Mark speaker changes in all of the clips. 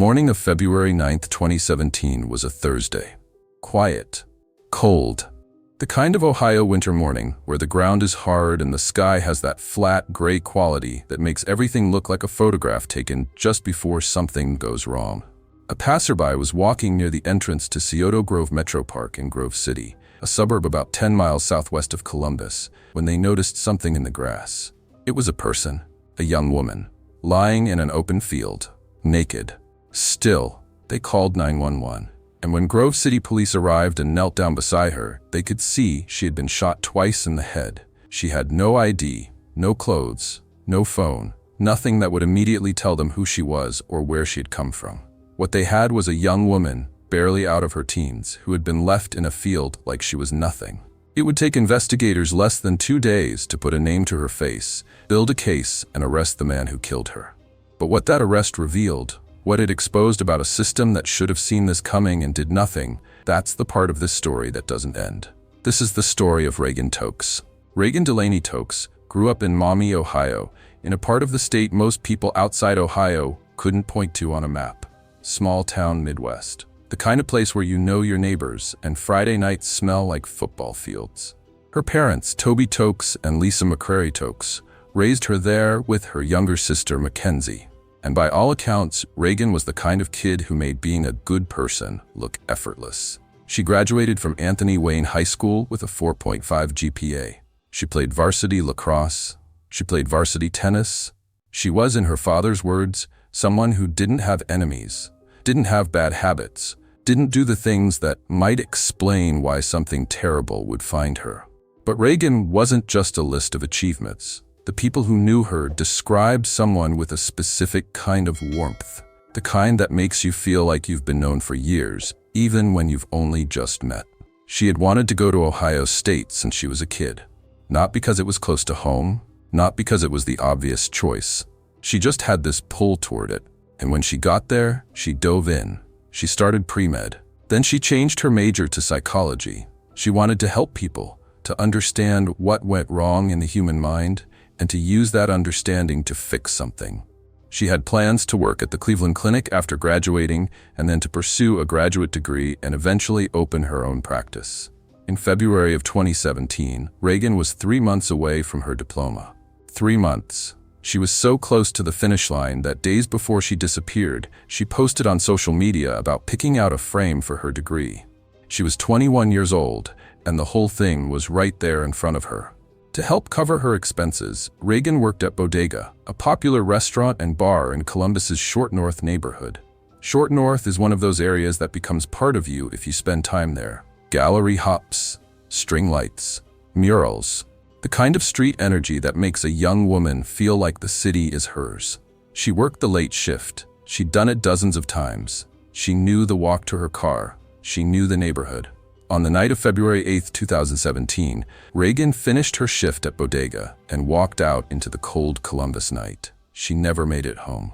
Speaker 1: morning of February 9th, 2017 was a Thursday. Quiet. Cold. The kind of Ohio winter morning where the ground is hard and the sky has that flat, gray quality that makes everything look like a photograph taken just before something goes wrong. A passerby was walking near the entrance to Scioto Grove Metro Park in Grove City, a suburb about 10 miles southwest of Columbus, when they noticed something in the grass. It was a person, a young woman, lying in an open field, naked. Still, they called 911, and when Grove City police arrived and knelt down beside her, they could see she had been shot twice in the head. She had no ID, no clothes, no phone, nothing that would immediately tell them who she was or where she had come from. What they had was a young woman, barely out of her teens, who had been left in a field like she was nothing. It would take investigators less than 2 days to put a name to her face, build a case, and arrest the man who killed her. But what that arrest revealed, what it exposed about a system that should have seen this coming and did nothing, that's the part of this story that doesn't end. This is the story of Reagan Tokes. Reagan Delaney Tokes grew up in Maumee, Ohio, in a part of the state most people outside Ohio couldn't point to on a map. Small town Midwest. The kind of place where you know your neighbors and Friday nights smell like football fields. Her parents, Toby Tokes and Lisa McCrary Tokes, raised her there with her younger sister, Mackenzie. And by all accounts, Reagan was the kind of kid who made being a good person look effortless. She graduated from Anthony Wayne High School with a 4.5 GPA. She played varsity lacrosse. She played varsity tennis. She was, in her father's words, someone who didn't have enemies, didn't have bad habits, didn't do the things that might explain why something terrible would find her. But Reagan wasn't just a list of achievements. The people who knew her described someone with a specific kind of warmth, the kind that makes you feel like you've been known for years, even when you've only just met. She had wanted to go to Ohio State since she was a kid. Not because it was close to home, not because it was the obvious choice. She just had this pull toward it, and when she got there, she dove in. She started pre-med. Then she changed her major to psychology. She wanted to help people, to understand what went wrong in the human mind, and to use that understanding to fix something. She had plans to work at the Cleveland Clinic after graduating, and then to pursue a graduate degree and eventually open her own practice. In February of 2017, Reagan was 3 months away from her diploma. 3 months. She was so close to the finish line that days before she disappeared, she posted on social media about picking out a frame for her degree. She was 21 years old, and the whole thing was right there in front of her. To help cover her expenses, Reagan worked at Bodega, a popular restaurant and bar in Columbus's Short North neighborhood. Short North is one of those areas that becomes part of you if you spend time there. Gallery hops, string lights, murals, the kind of street energy that makes a young woman feel like the city is hers. She worked the late shift. She'd done it dozens of times. She knew the walk to her car. She knew the neighborhood. On the night of February 8, 2017, Reagan finished her shift at Bodega and walked out into the cold Columbus night. She never made it home.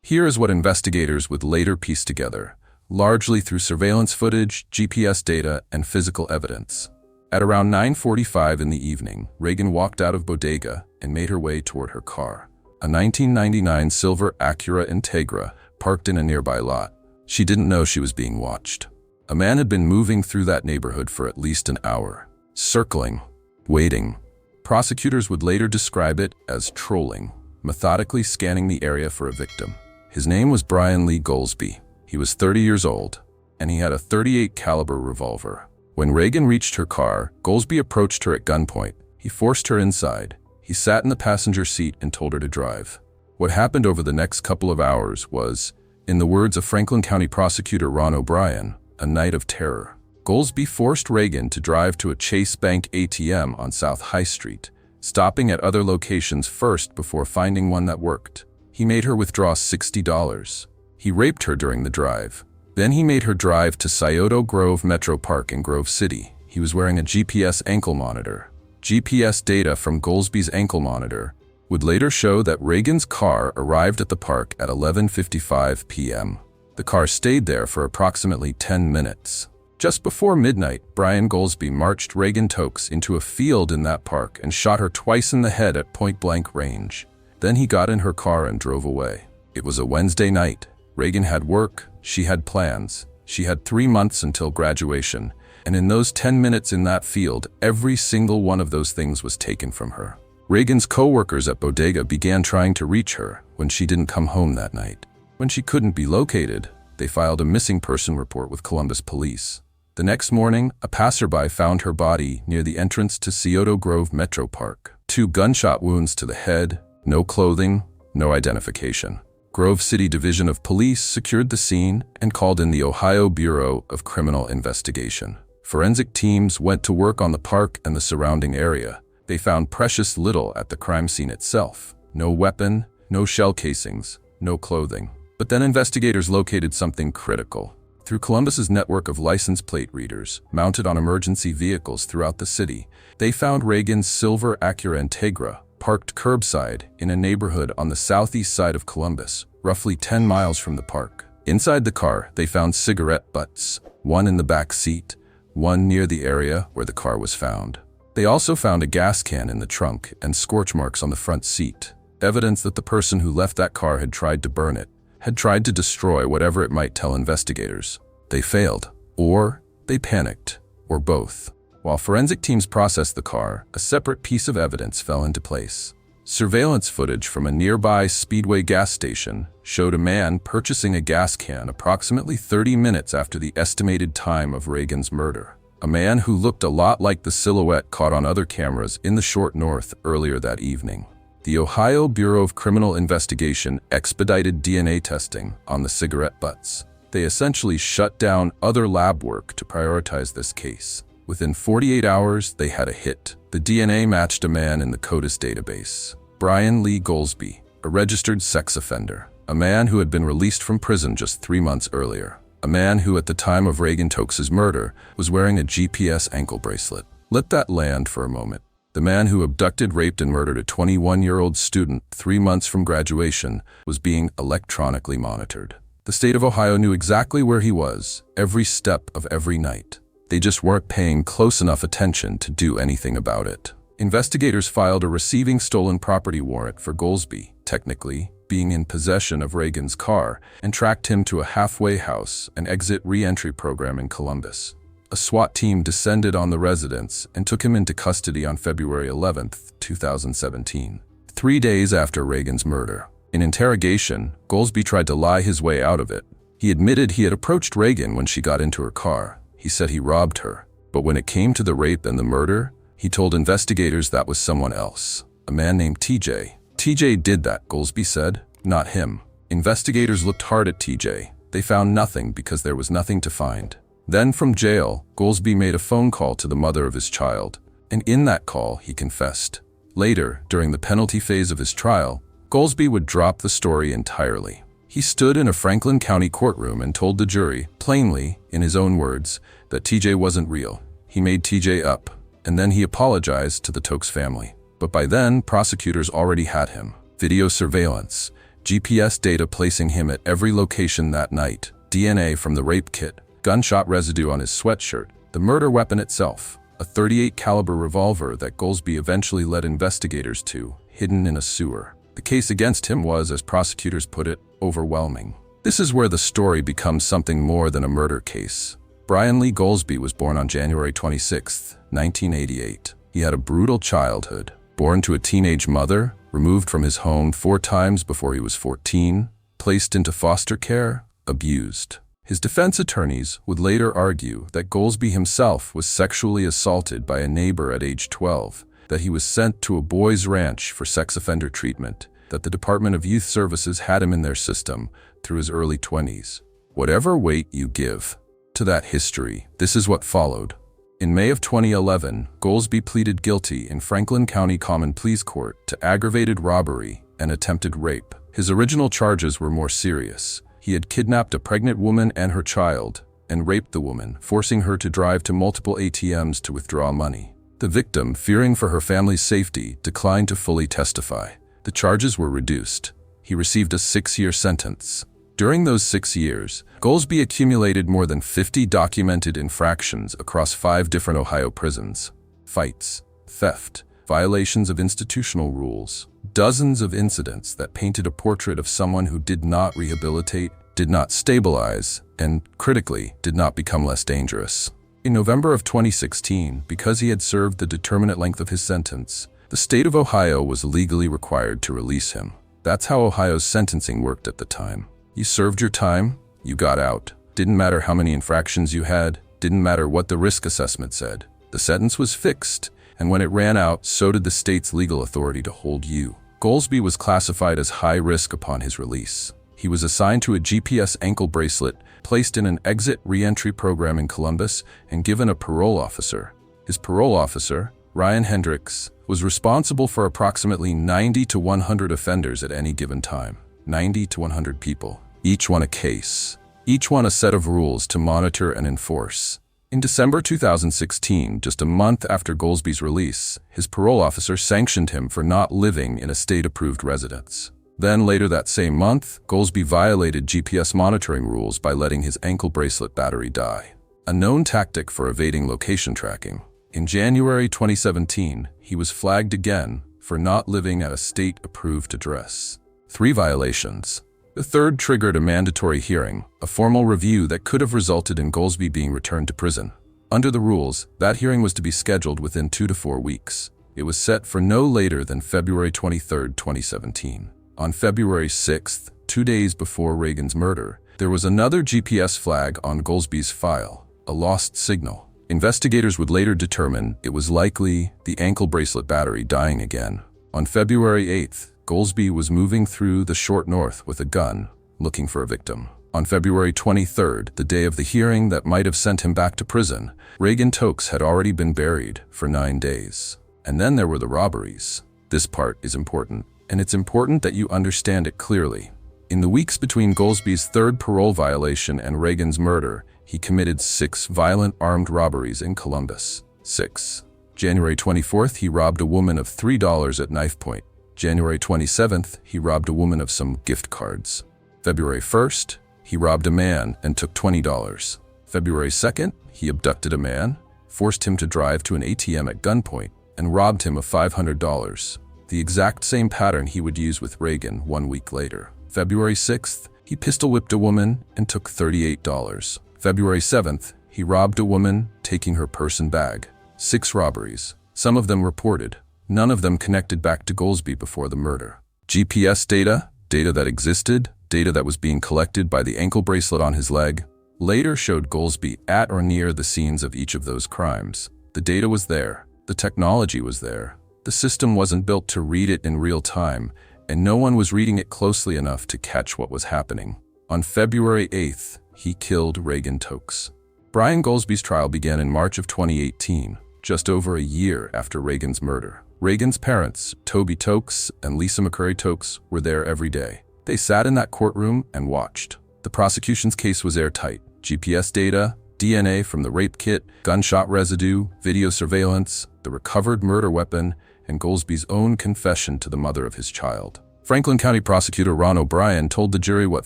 Speaker 1: Here is what investigators would later piece together, largely through surveillance footage, GPS data, and physical evidence. At around 9:45 in the evening, Reagan walked out of Bodega and made her way toward her car, a 1999 silver Acura Integra parked in a nearby lot. She didn't know she was being watched. A man had been moving through that neighborhood for at least an hour, circling, waiting. Prosecutors would later describe it as trolling, methodically scanning the area for a victim. His name was Brian Lee Goldsby. He was 30 years old, and he had a .38 caliber revolver. When Reagan reached her car, Goldsby approached her at gunpoint. He forced her inside. He sat in the passenger seat and told her to drive. What happened over the next couple of hours was, in the words of Franklin County Prosecutor Ron O'Brien, a night of terror. Goldsby forced Reagan to drive to a Chase Bank ATM on South High Street, stopping at other locations first before finding one that worked. He made her withdraw $60. He raped her during the drive. Then he made her drive to Scioto Grove Metro Park in Grove City. He was wearing a GPS ankle monitor. GPS data from Goldsby's ankle monitor would later show that Reagan's car arrived at the park at 11:55 p.m. The car stayed there for approximately 10 minutes. Just before midnight, Brian Goldsby marched Reagan Tokes into a field in that park and shot her twice in the head at point-blank range. Then he got in her car and drove away. It was a Wednesday night. Reagan had work, she had plans. She had 3 months until graduation, and in those 10 minutes in that field, every single one of those things was taken from her. Reagan's co-workers at Bodega began trying to reach her when she didn't come home that night. When she couldn't be located, they filed a missing person report with Columbus police. The next morning, a passerby found her body near the entrance to Scioto Grove Metro Park. 2 gunshot wounds to the head, no clothing, no identification. Grove City Division of Police secured the scene and called in the Ohio Bureau of Criminal Investigation. Forensic teams went to work on the park and the surrounding area. They found precious little at the crime scene itself. No weapon, no shell casings, no clothing. But then investigators located something critical. Through Columbus's network of license plate readers, mounted on emergency vehicles throughout the city, they found Reagan's silver Acura Integra parked curbside in a neighborhood on the southeast side of Columbus, roughly 10 miles from the park. Inside the car, they found cigarette butts, one in the back seat, one near the area where the car was found. They also found a gas can in the trunk and scorch marks on the front seat, evidence that the person who left that car had tried to burn it, had tried to destroy whatever it might tell investigators. They failed, or they panicked, or both. While forensic teams processed the car, a separate piece of evidence fell into place. Surveillance footage from a nearby Speedway gas station showed a man purchasing a gas can approximately 30 minutes after the estimated time of Reagan's murder. A man who looked a lot like the silhouette caught on other cameras in the short north earlier that evening. The Ohio Bureau of Criminal Investigation expedited DNA testing on the cigarette butts. They essentially shut down other lab work to prioritize this case. Within 48 hours, they had a hit. The DNA matched a man in the CODIS database. Brian Lee Goldsby, a registered sex offender. A man who had been released from prison just 3 months earlier. A man who, at the time of Reagan Tokes' murder, was wearing a GPS ankle bracelet. Let that land for a moment. The man who abducted, raped, and murdered a 21-year-old student 3 months from graduation was being electronically monitored. The state of Ohio knew exactly where he was, every step of every night. They just weren't paying close enough attention to do anything about it. Investigators filed a receiving stolen property warrant for Goldsby, technically being in possession of Reagan's car, and tracked him to a halfway house and exit re-entry program in Columbus. A SWAT team descended on the residence and took him into custody on February 11, 2017, 3 days after Reagan's murder. In interrogation, Goldsby tried to lie his way out of it. He admitted he had approached Reagan when she got into her car. He said he robbed her, but when it came to the rape and the murder, he told investigators that was someone else, a man named TJ. TJ did that, Goldsby said, not him. Investigators looked hard at TJ. They found nothing because there was nothing to find. Then from jail, Goldsby made a phone call to the mother of his child, and in that call he confessed. Later, during the penalty phase of his trial, Goldsby would drop the story entirely. He stood in a Franklin County courtroom and told the jury, plainly, in his own words, that TJ wasn't real. He made TJ up, and then he apologized to the Tokes family. But by then, prosecutors already had him. Video surveillance, GPS data placing him at every location that night, DNA from the rape kit, gunshot residue on his sweatshirt, the murder weapon itself, a .38 caliber revolver that Goldsby eventually led investigators to, hidden in a sewer. The case against him was, as prosecutors put it, overwhelming. This is where the story becomes something more than a murder case. Brian Lee Goldsby was born on January 26, 1988. He had a brutal childhood. Born to a teenage mother, removed from his home 4 times before he was 14, placed into foster care, abused. His defense attorneys would later argue that Goldsby himself was sexually assaulted by a neighbor at age 12, that he was sent to a boys' ranch for sex offender treatment, that the Department of Youth Services had him in their system through his early 20s. Whatever weight you give to that history, this is what followed. In May of 2011, Goldsby pleaded guilty in Franklin County Common Pleas Court to aggravated robbery and attempted rape. His original charges were more serious. He had kidnapped a pregnant woman and her child and raped the woman, forcing her to drive to multiple ATMs to withdraw money. The victim, fearing for her family's safety, declined to fully testify. The charges were reduced. He received a 6-year sentence. During those 6 years, Goldsby accumulated more than 50 documented infractions across 5 different Ohio prisons. Fights, theft, violations of institutional rules, dozens of incidents that painted a portrait of someone who did not rehabilitate did not stabilize, and, critically, did not become less dangerous. In November of 2016, because he had served the determinate length of his sentence, the state of Ohio was legally required to release him. That's how Ohio's sentencing worked at the time. You served your time, you got out. Didn't matter how many infractions you had, didn't matter what the risk assessment said. The sentence was fixed, and when it ran out, so did the state's legal authority to hold you. Goldsby was classified as high risk upon his release. He was assigned to a GPS ankle bracelet, placed in an exit re-entry program in Columbus, and given a parole officer. His parole officer, Ryan Hendricks, was responsible for approximately 90 to 100 offenders at any given time. 90 to 100 people. Each one a case. Each one a set of rules to monitor and enforce. In December 2016, just a month after Goldsby's release, his parole officer sanctioned him for not living in a state-approved residence. Then later that same month, Goldsby violated GPS monitoring rules by letting his ankle bracelet battery die, a known tactic for evading location tracking. In January 2017, he was flagged again for not living at a state-approved address. 3 violations. The third triggered a mandatory hearing, a formal review that could have resulted in Goldsby being returned to prison. Under the rules, that hearing was to be scheduled within 2 to 4 weeks. It was set for no later than February 23, 2017. On February 6th, 2 days before Reagan's murder, there was another GPS flag on Goldsby's file, a lost signal. Investigators would later determine it was likely the ankle bracelet battery dying again. On February 8th, Goldsby was moving through the short north with a gun, looking for a victim. On February 23rd, the day of the hearing that might have sent him back to prison, Reagan Tokes had already been buried for 9 days. And then there were the robberies. This part is important, and it's important that you understand it clearly. In the weeks between Goldsby's third parole violation and Reagan's murder, he committed 6 violent armed robberies in Columbus. 6. January 24th, he robbed a woman of $3 at knife point. January 27th, he robbed a woman of some gift cards. February 1st, he robbed a man and took $20. February 2nd, he abducted a man, forced him to drive to an ATM at gunpoint, and robbed him of $500. The exact same pattern he would use with Reagan 1 week later. February 6th, he pistol-whipped a woman and took $38. February 7th, he robbed a woman, taking her purse and bag. 6 robberies, some of them reported, none of them connected back to Goldsby before the murder. GPS data, data that existed, data that was being collected by the ankle bracelet on his leg, later showed Goldsby at or near the scenes of each of those crimes. The data was there, the technology was there. The system wasn't built to read it in real time, and no one was reading it closely enough to catch what was happening. On February 8th, he killed Reagan Tokes. Brian Goldsby's trial began in March of 2018, just over a year after Reagan's murder. Reagan's parents, Toby Tokes and Lisa McCurry Tokes, were there every day. They sat in that courtroom and watched. The prosecution's case was airtight. GPS data, DNA from the rape kit, gunshot residue, video surveillance, the recovered murder weapon, and Goldsby's own confession to the mother of his child. Franklin County Prosecutor Ron O'Brien told the jury what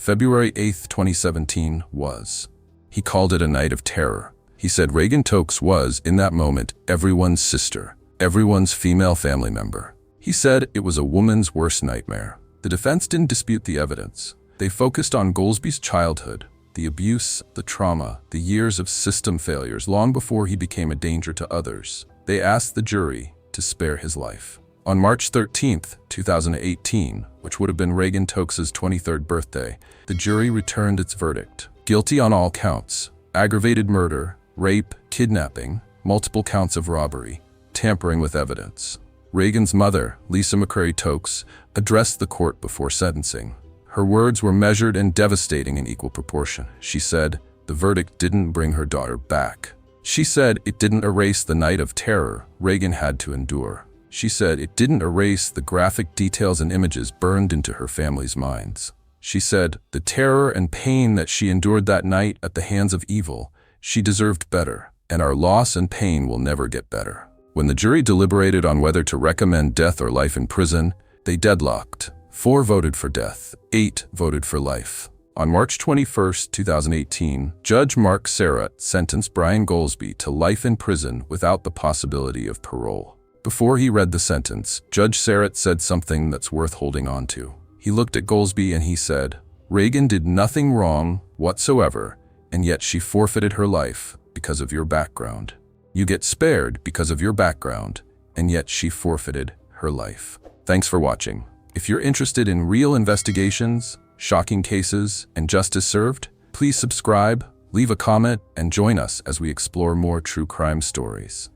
Speaker 1: February 8, 2017 was. He called it a night of terror. He said Reagan Tokes was, in that moment, everyone's sister, everyone's female family member. He said it was a woman's worst nightmare. The defense didn't dispute the evidence. They focused on Goldsby's childhood, the abuse, the trauma, the years of system failures long before he became a danger to others. They asked the jury to spare his life. On March 13, 2018, which would have been Reagan Tokes' 23rd birthday, the jury returned its verdict. Guilty on all counts: aggravated murder, rape, kidnapping, multiple counts of robbery, tampering with evidence. Reagan's mother, Lisa McCurry Tokes, addressed the court before sentencing. Her words were measured and devastating in equal proportion. She said the verdict didn't bring her daughter back. She said it didn't erase the night of terror Reagan had to endure. She said it didn't erase the graphic details and images burned into her family's minds. She said the terror and pain that she endured that night at the hands of evil, she deserved better, and our loss and pain will never get better. When the jury deliberated on whether to recommend death or life in prison, they deadlocked. 4 voted for death, 8 voted for life. On March 21, 2018, Judge Mark Serratt sentenced Brian Goldsby to life in prison without the possibility of parole. Before he read the sentence, Judge Serratt said something that's worth holding on to. He looked at Goldsby and he said, Reagan did nothing wrong whatsoever, and yet she forfeited her life because of your background. You get spared because of your background, and yet she forfeited her life. Thanks for watching. If you're interested in real investigations, shocking cases, and justice served, please subscribe, leave a comment, and join us as we explore more true crime stories.